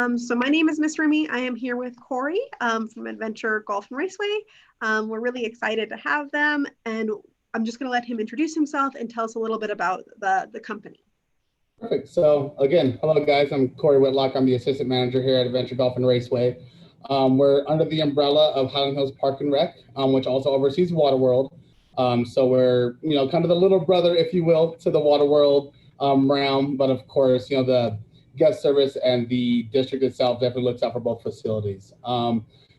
So my name is Miss Remy. I am here with Corey from Adventure Golf and Raceway. We're really excited to have them, and I'm just going to let him introduce himself and tell us a little bit about the company. Perfect. So again, hello guys. I'm Corey Whitlock. I'm the assistant manager here at Adventure Golf and Raceway. We're under the umbrella of Highland Hills Park and Rec, which also oversees Waterworld. So we're kind of the little brother, if you will, to the Waterworld realm. But of course, the guest service and the district itself definitely looks out for both facilities.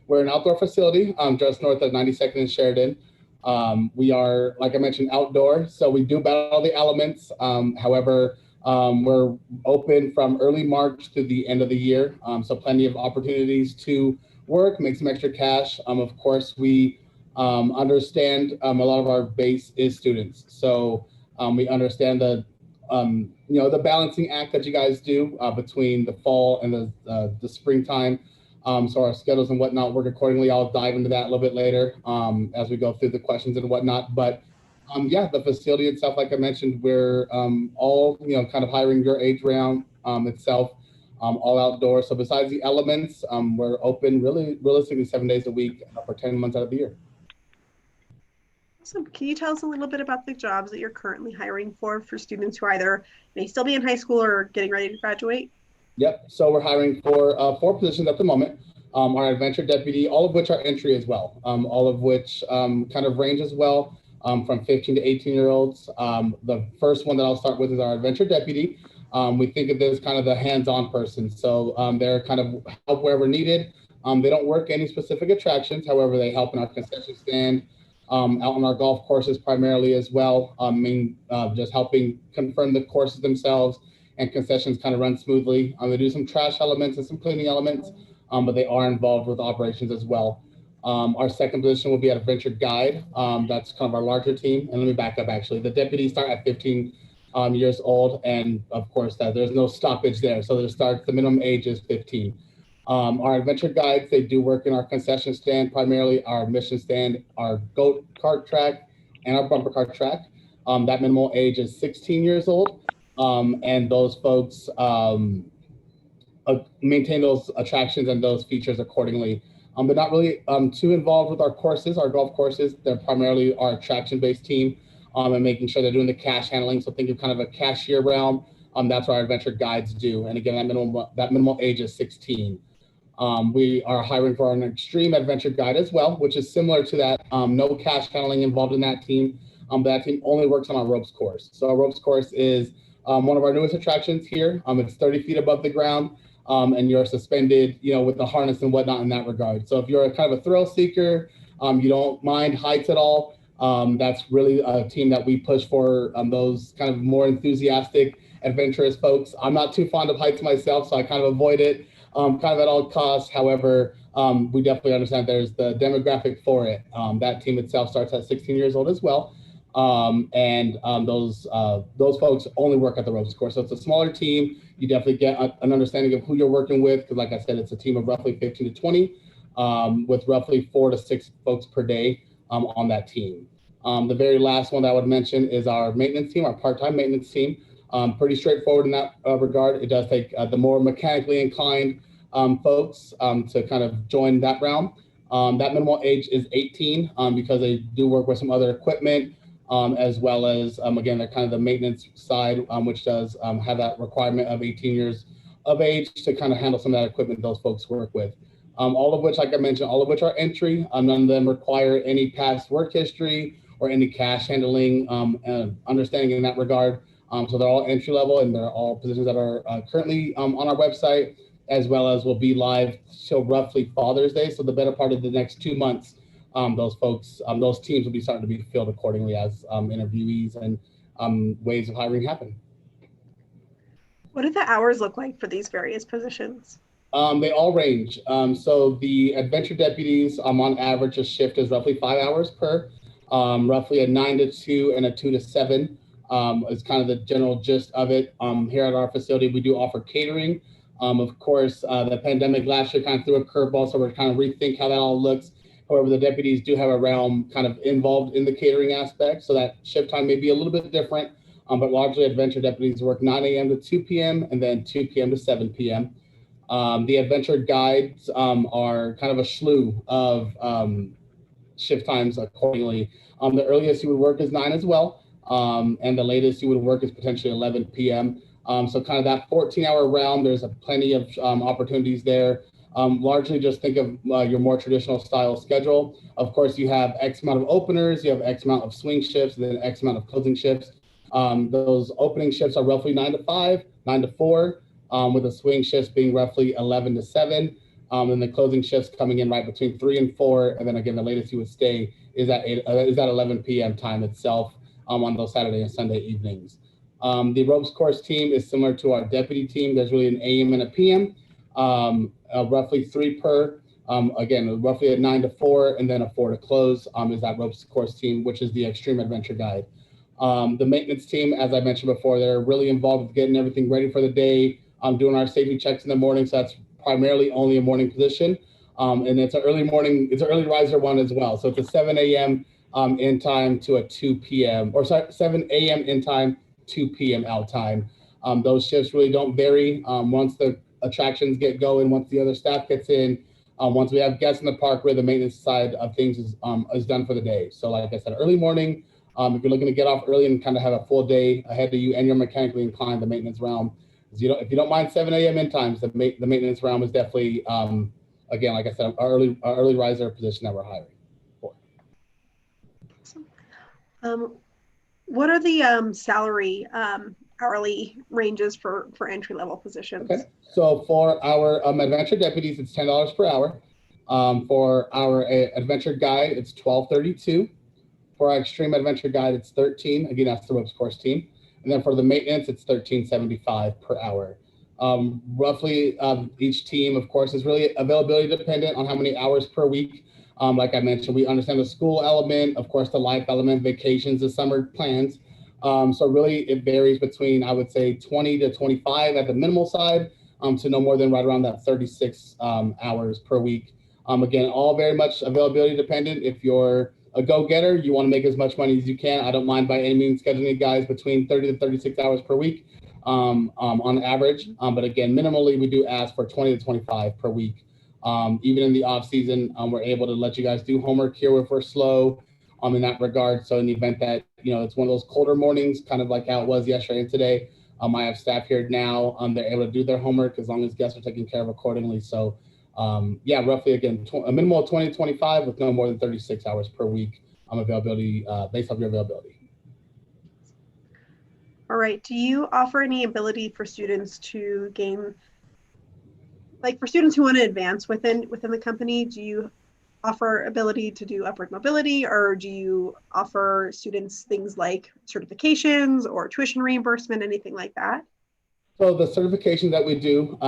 We're an outdoor facility just north of 92nd and Sheridan. We are, like I mentioned, outdoor, so we do battle the elements. However, we're open from early March to the end of the year, so plenty of opportunities to work, make some extra cash. Of course, we understand a lot of our base is students, so we understand the balancing act that you guys do between the fall and the springtime. So our schedules and whatnot work accordingly. I'll dive into that a little bit later as we go through the questions and whatnot. But yeah, the facility itself, like I mentioned, we're all kind of hiring your age round itself, all outdoors. So besides the elements, we're open really realistically 7 days a week for 10 months out of the year. Awesome. Can you tell us a little bit about the jobs that you're currently hiring for students who either may still be in high school or getting ready to graduate? Yep. So we're hiring for 4 positions at the moment. Our adventure deputy, all of which are entry as well, all of which kind of range as well from 15 to 18-year-olds. The first one that I'll start with is our adventure deputy. We think of this kind of the hands-on person. So they're kind of help wherever needed. They don't work any specific attractions. However, they help in our concession stand, out on our golf courses primarily as well. Just helping confirm the courses themselves and concessions kind of run smoothly. They do some trash elements and some cleaning elements, but they are involved with operations as well. Our second position will be at Adventure Guide. That's kind of our larger team. And let me back up, actually. The deputies start at 15 years old, and of course, there's no stoppage there. So the minimum age is 15. Our adventure guides, they do work in our concession stand, primarily our mission stand, our goat cart track, and our bumper cart track. That minimal age is 16 years old. And those folks maintain those attractions and those features accordingly. They're not really too involved with our courses, our golf courses. They're primarily our attraction-based team and making sure they're doing the cash handling. So think of kind of a cashier realm. That's what our adventure guides do. And again, that minimal age is 16. We are hiring for an extreme adventure guide as well, which is similar to that. No cash handling involved in that team. That team only works on our ropes course. So our ropes course is one of our newest attractions here. It's 30 feet above the ground, and you're suspended, with the harness and whatnot in that regard. So if you're a kind of a thrill seeker, you don't mind heights at all, that's really a team that we push for those kind of more enthusiastic, adventurous folks. I'm not too fond of heights myself, so I kind of avoid it kind of at all costs. However, we definitely understand there's the demographic for it. That team itself starts at 16 years old as well. Those folks only work at the ropes course. So it's a smaller team. You definitely get an understanding of who you're working with, because like I said, it's a team of roughly 15 to 20 with roughly 4 to 6 folks per day on that team. The very last one that I would mention is our maintenance team, our part-time maintenance team. Pretty straightforward in that regard. It does take the more mechanically inclined folks to kind of join that realm. That minimal age is 18 because they do work with some other equipment, as well as, again, they're kind of the maintenance side, which does have that requirement of 18 years of age to kind of handle some of that equipment those folks work with. All of which, like I mentioned, all of which are entry. None of them require any past work history or any cash handling understanding in that regard. So they're all entry level, and they're all positions that are currently on our website, as well as will be live till roughly Father's Day. So the better part of the next 2 months, those folks, those teams will be starting to be filled accordingly as interviewees and waves of hiring happen. What do the hours look like for these various positions? They all range. So the adventure deputies, on average, a shift is roughly 5 hours per, roughly a 9 to 2 and a 2 to 7 is kind of the general gist of it. Here at our facility, we do offer catering. Of course, the pandemic last year kind of threw a curveball, so we're kind of rethink how that all looks. However, the deputies do have a realm kind of involved in the catering aspect, so that shift time may be a little bit different, but largely adventure deputies work 9 a.m. to 2 p.m. and then 2 p.m. to 7 p.m. The adventure guides are kind of a slew of shift times accordingly. The earliest you would work is 9 as well, and the latest you would work is potentially 11 p.m. So kind of that 14-hour realm, there's plenty of opportunities there. Largely just think of your more traditional style schedule. Of course, you have X amount of openers, you have X amount of swing shifts, and then X amount of closing shifts. Those opening shifts are roughly 9 to 5, 9 to 4, with the swing shifts being roughly 11 to 7. And the closing shifts coming in right between 3 and 4. And then again, the latest you would stay is at 11 p.m. time itself on those Saturday and Sunday evenings. The ropes course team is similar to our deputy team. There's really an AM and a PM, roughly 3 per. Again, roughly a 9 to 4, and then a 4 to close is that ropes course team, which is the extreme adventure guide. The maintenance team, as I mentioned before, they're really involved with getting everything ready for the day, doing our safety checks in the morning. So that's primarily only a morning position. And it's an early riser one as well. So it's a 7 a.m. In time to a 2 p.m. or sorry, 7 a.m. in time, 2 p.m. out time. Those shifts really don't vary. Once the attractions get going, once the other staff gets in, once we have guests in the park, where the maintenance side of things is done for the day. So like I said, early morning, if you're looking to get off early and kind of have a full day ahead of you and you're mechanically inclined, the maintenance realm, if you don't mind 7 a.m. in times, the maintenance realm is definitely, again, like I said, our early riser position that we're hiring for. Awesome. What are the salary hourly ranges for entry level positions? Okay, so for our adventure deputies, it's $10 per hour. For our adventure guide, it's $12.32. For our extreme adventure guide, it's $13. Again, that's the ropes course team. And then for the maintenance, it's $13.75 per hour. Roughly, each team, of course, is really availability dependent on how many hours per week. Like I mentioned, we understand the school element, of course, the life element, vacations, the summer plans. So really, it varies between, I would say, 20 to 25 at the minimal side, to no more than right around that 36 hours per week. Again, all very much availability dependent. If you're a go-getter, you want to make as much money as you can. I don't mind by any means scheduling guys between 30 to 36 hours per week on average. But again, minimally, we do ask for 20 to 25 per week. Even in the off season, we're able to let you guys do homework here if we're slow in that regard. So in the event that, it's one of those colder mornings, kind of like how it was yesterday and today, I have staff here now. They're able to do their homework as long as guests are taken care of accordingly. So yeah, roughly, again, a minimum of 20 to 25 with no more than 36 hours per week availability based on your availability. All right. Do you offer any ability for students to gain, like for students who want to advance within the company, do you offer ability to do upward mobility, or do you offer students things like certifications or tuition reimbursement, anything like that? So the certification that we do,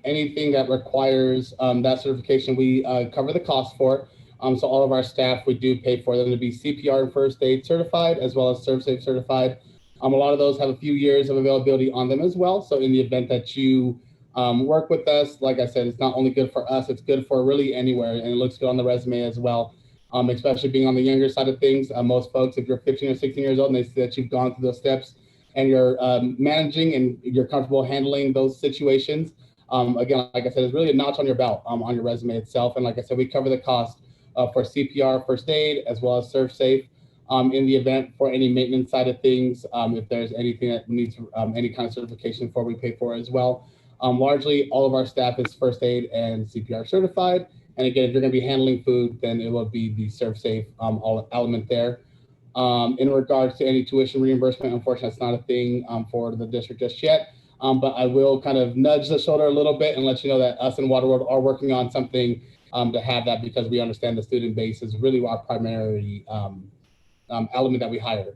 anything that requires that certification, we cover the cost for. So all of our staff, we do pay for them to be CPR and first aid certified, as well as ServSafe certified. A lot of those have a few years of availability on them as well. So in the event that you work with us, like I said, it's not only good for us, it's good for really anywhere, and it looks good on the resume as well. Especially being on the younger side of things. Most folks, if you're 15 or 16 years old and they see that you've gone through those steps and you're managing and you're comfortable handling those situations, again, like I said, it's really a notch on your belt on your resume itself. And like I said, we cover the cost for CPR, first aid, as well as ServSafe. In the event for any maintenance side of things, if there's anything that needs any kind of certification for, we pay for as well. Largely, all of our staff is first aid and CPR certified. And again, if you're going to be handling food, then it will be the ServSafe element there. In regards to any tuition reimbursement, unfortunately, that's not a thing for the district just yet. But I will kind of nudge the shoulder a little bit and let you know that us and Waterworld are working on something to have that, because we understand the student base is really our primary element that we hire.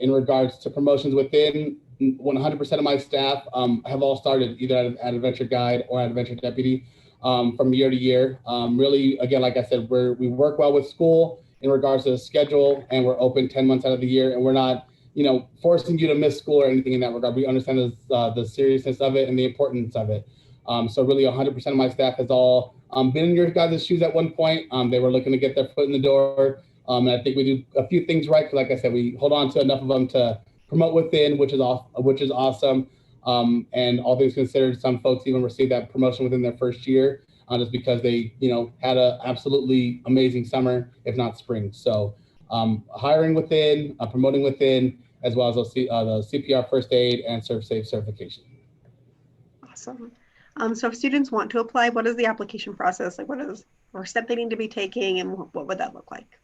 In regards to promotions within, 100% of my staff have all started either at Adventure Guide or at Adventure Deputy from year to year. Really, again, like I said, we work well with school in regards to the schedule, and we're open 10 months out of the year, and we're not, forcing you to miss school or anything in that regard. We understand the seriousness of it and the importance of it. So really 100% of my staff has all been in your guys' shoes at one point. They were looking to get their foot in the door. And I think we do a few things right. Cause like I said, we hold on to enough of them to promote within, which is awesome. And all things considered, some folks even received that promotion within their first year, just because they, had an absolutely amazing summer, if not spring. So hiring within, promoting within, as well as the CPR first aid and Serve Safe certification. Awesome. So if students want to apply, what is the application process? Like, what is or step they need to be taking, and what would that look like?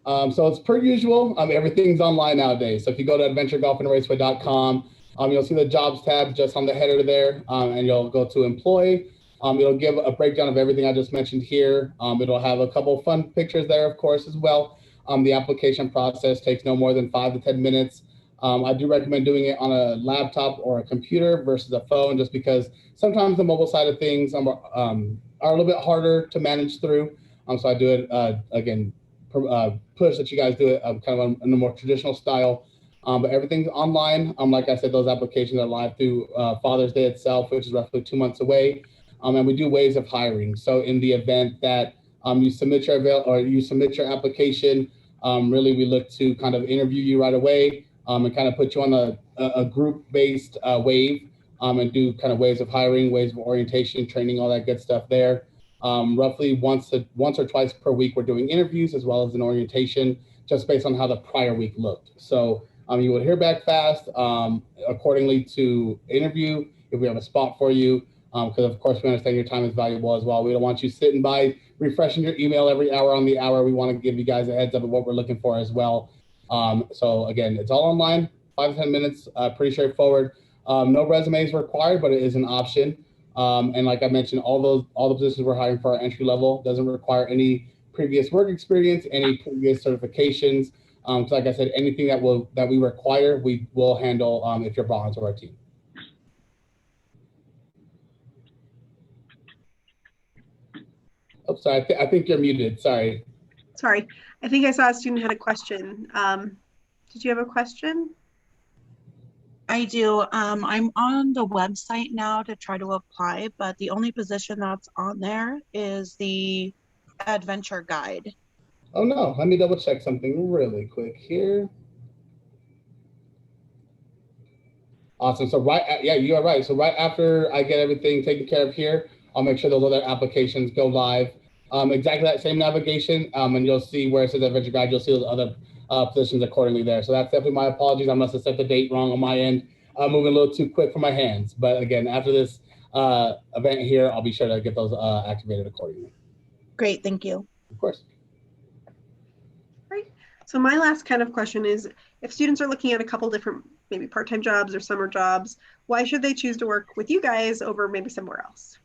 So it's per usual. Everything's online nowadays. So if you go to adventuregolfandraceway.com, you'll see the jobs tab just on the header there, and you'll go to employ. It'll give a breakdown of everything I just mentioned here. It'll have a couple of fun pictures there, of course, as well. The application process takes no more than 5 to 10 minutes. I do recommend doing it on a laptop or a computer versus a phone, just because sometimes the mobile side of things are a little bit harder to manage through. So I do it, again, push that you guys do it kind of in a more traditional style. But everything's online. Like I said, those applications are live through Father's Day itself, which is roughly 2 months away. And we do waves of hiring. So in the event that you submit your application, really we look to kind of interview you right away, and kind of put you on a group-based wave, and do kind of waves of hiring, waves of orientation, training, all that good stuff there. Roughly once or twice per week, we're doing interviews as well as an orientation, just based on how the prior week looked. So you will hear back fast accordingly to interview if we have a spot for you, because of course we understand your time is valuable as well. We don't want you sitting by refreshing your email every hour on the hour. We want to give you guys a heads up of what we're looking for as well. So again, it's all online, 5 to 10 minutes, pretty straightforward. No resumes required, but it is an option. And like I mentioned, all the positions we're hiring for are entry level, doesn't require any previous work experience, any previous certifications. So like I said, anything that we require, we will handle if you're brought onto our team. Oh, sorry, I think you're muted. Sorry. Sorry, I think I saw a student had a question. Did you have a question? I do. I'm on the website now to try to apply, but the only position that's on there is the adventure guide. Oh no, let me double check something really quick here. Awesome. So yeah, you are right. So right after I get everything taken care of here, I'll make sure those other applications go live. Exactly that same navigation, and you'll see where it says adventure guide, you'll see those other positions accordingly there. So that's definitely my apologies. I must have set the date wrong on my end. Moving a little too quick for my hands. But again, after this event here, I'll be sure to get those activated accordingly. Great, thank you. Of course. Right. So my last kind of question is, if students are looking at a couple different maybe part-time jobs or summer jobs, why should they choose to work with you guys over maybe somewhere else?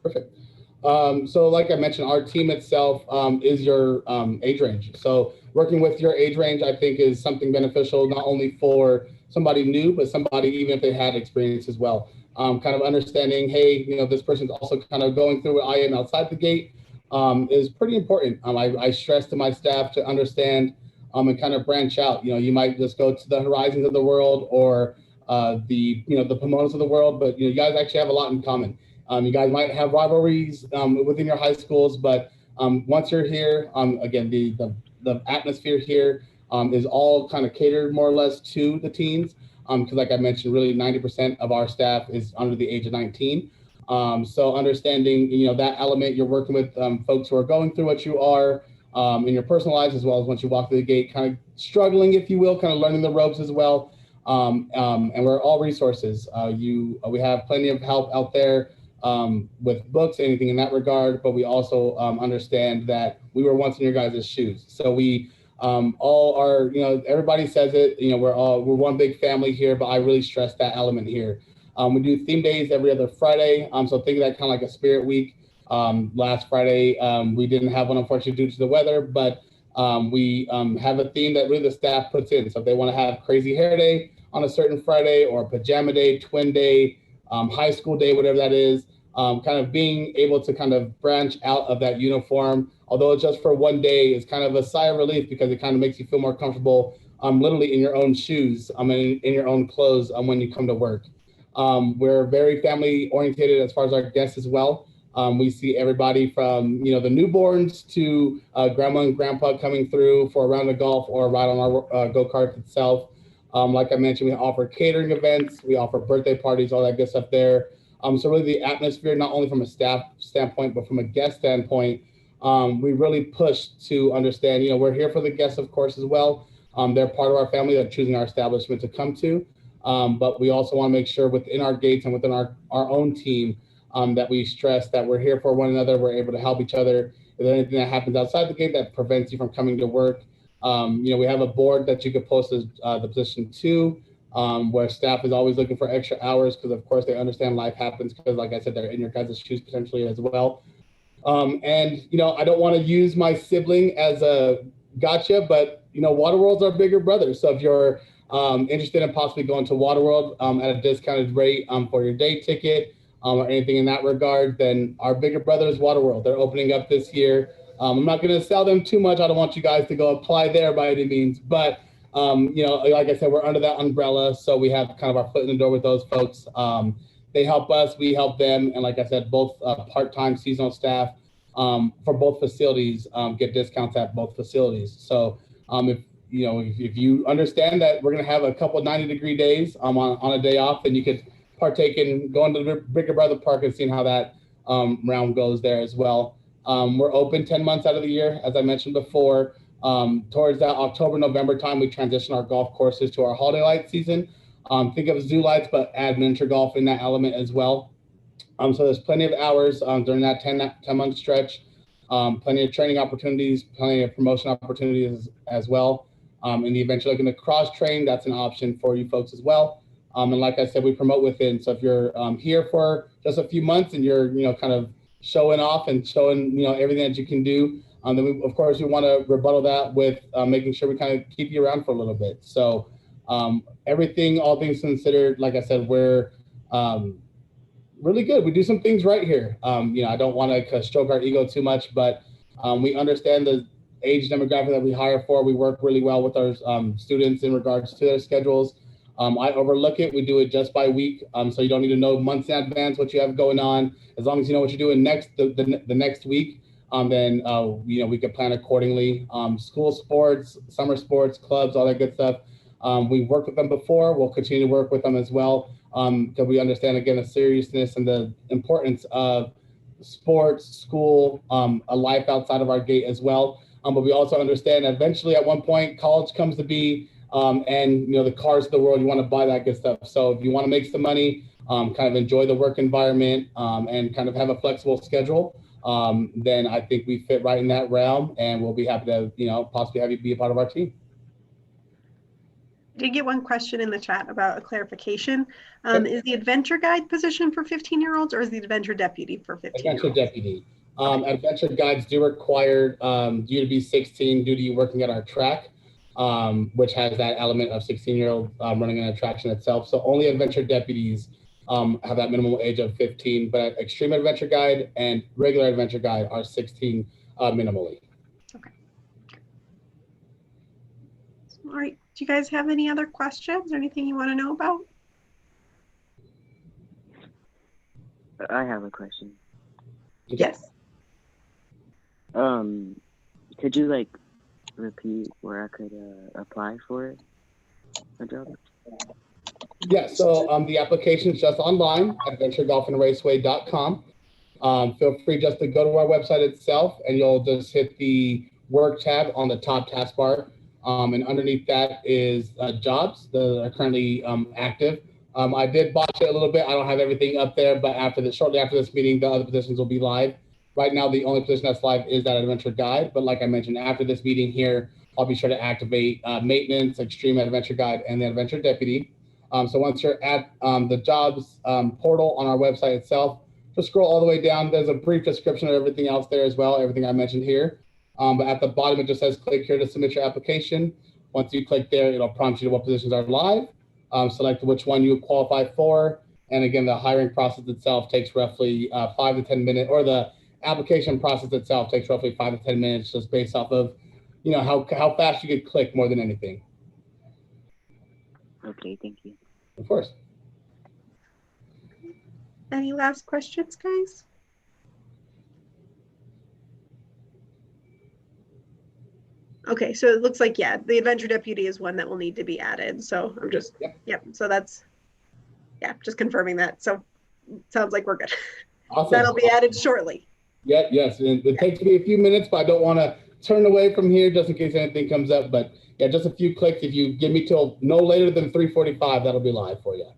Perfect. So like I mentioned, our team itself is your age range. So working with your age range, I think, is something beneficial, not only for somebody new, but somebody even if they had experience as well. Kind of understanding, hey, this person's also kind of going through what I am outside the gate is pretty important. I stress to my staff to understand and kind of branch out. You might just go to the horizons of the world or the Pomonas of the world, but you guys actually have a lot in common. You guys might have rivalries within your high schools, but once you're here, again, the atmosphere here is all kind of catered more or less to the teens, because like I mentioned, really 90% of our staff is under the age of 19. So understanding, that element, you're working with folks who are going through what you are in your personal lives, as well as once you walk through the gate, kind of struggling, if you will, kind of learning the ropes as well. And we're all resources. We have plenty of help out there with books, anything in that regard, but we also understand that we were once in your guys' shoes. So we all are, everybody says it, we're one big family here, but I really stress that element here. We do theme days every other Friday. So think of that kind of like a spirit week. Last Friday, we didn't have one, unfortunately, due to the weather, but we have a theme that really the staff puts in. So if they want to have crazy hair day on a certain Friday, or pajama day, twin day, high school day, whatever that is, kind of being able to kind of branch out of that uniform, although it's just for one day, is kind of a sigh of relief, because it kind of makes you feel more comfortable literally in your own shoes, in your own clothes when you come to work. We're very family oriented as far as our guests as well. We see everybody from, the newborns to grandma and grandpa coming through for a round of golf or a ride on our go-kart itself. Like I mentioned, we offer catering events, we offer birthday parties, all that good stuff there. So really the atmosphere, not only from a staff standpoint, but from a guest standpoint, we really push to understand, we're here for the guests, of course, as well. They're part of our family. They're choosing our establishment to come to. But we also want to make sure within our gates and within our own team that we stress that we're here for one another. We're able to help each other. If there's anything that happens outside the gate that prevents you from coming to work, we have a board that you could post the position to, where staff is always looking for extra hours because, of course, they understand life happens because, like I said, they're in your guys' shoes potentially as well. I don't want to use my sibling as a gotcha, but, Waterworld's our bigger brother. So if you're interested in possibly going to Waterworld at a discounted rate for your day ticket or anything in that regard, then our bigger brother is Waterworld. They're opening up this year. I'm not going to sell them too much. I don't want you guys to go apply there by any means, but like I said, we're under that umbrella, so we have kind of our foot in the door with those folks. They help us, we help them, and like I said, both part-time seasonal staff for both facilities get discounts at both facilities. So if you understand that we're going to have a couple 90-degree days on a day off, then you could partake in going to the Bigger Brother Park and seeing how that round goes there as well. We're open 10 months out of the year, as I mentioned before. Towards that October, November time, we transition our golf courses to our holiday light season. Think of zoo lights, but add miniature golf in that element as well. So there's plenty of hours during that 10-month stretch, plenty of training opportunities, plenty of promotion opportunities as well. In the event you're looking to cross-train, that's an option for you folks as well. And like I said, we promote within. So if you're here for just a few months and you're, kind of showing off and showing, everything that you can do, then we want to rebuttal that with making sure we kind of keep you around for a little bit. So all things considered, like I said, we're really good. We do some things right here. I don't want to stroke our ego too much, but we understand the age demographic that we hire for. We work really well with our students in regards to their schedules. I overlook it. We do it just by week, so you don't need to know months in advance what you have going on. As long as you know what you're doing the next week, then we can plan accordingly. School sports, summer sports, clubs, all that good stuff. We've worked with them before. We'll continue to work with them as well, because we understand, again, the seriousness and the importance of sports, school, a life outside of our gate as well. But we also understand that eventually at one point college comes to be, and the cars of the world, you want to buy that good stuff. So if you want to make some money, kind of enjoy the work environment, and kind of have a flexible schedule, then I think we fit right in that realm, and we'll be happy to possibly have you be a part of our team. I did get one question in the chat about a clarification. Is the adventure guide position for 15-year-olds or is the adventure deputy for 15-year-olds? Adventure deputy. Adventure guides do require you to be 16 due to you working at our track, which has that element of 16-year-old running an attraction itself. So only adventure deputies have that minimum age of 15, but extreme adventure guide and regular adventure guide are 16 minimally. Okay. All right. Do you guys have any other questions or anything you want to know about? I have a question. Yes. Could you repeat where I could apply for a job? Yeah, so the application is just online at adventuregolfandraceway.com. Feel free just to go to our website itself, and you'll just hit the work tab on the top taskbar. And underneath that is jobs that are currently active. I did botch it a little bit. I don't have everything up there, but shortly after this meeting, the other positions will be live. Right now, the only position that's live is that adventure guide. But like I mentioned, after this meeting here, I'll be sure to activate maintenance, extreme adventure guide, and the adventure deputy. So once you're at the jobs portal on our website itself, just scroll all the way down. There's a brief description of everything else there as well, everything I mentioned here. But at the bottom, it just says click here to submit your application. Once you click there, it'll prompt you to what positions are live. Select which one you qualify for. And again, the hiring process itself takes roughly 5 to 10 minutes, or the application process itself takes roughly 5 to 10 minutes, just based off of, how fast you could click more than anything. Okay, thank you. Of course. Any last questions, guys? Okay, so it looks like, yeah, the adventure deputy is one that will need to be added. So I'm just, yep. So that's, yeah, just confirming that. So sounds like we're good. Awesome. That'll be added shortly. Yeah, yes. And it takes me a few minutes, but I don't want to turn away from here just in case anything comes up. But yeah, just a few clicks. If you give me till no later than 3:45, that'll be live for you.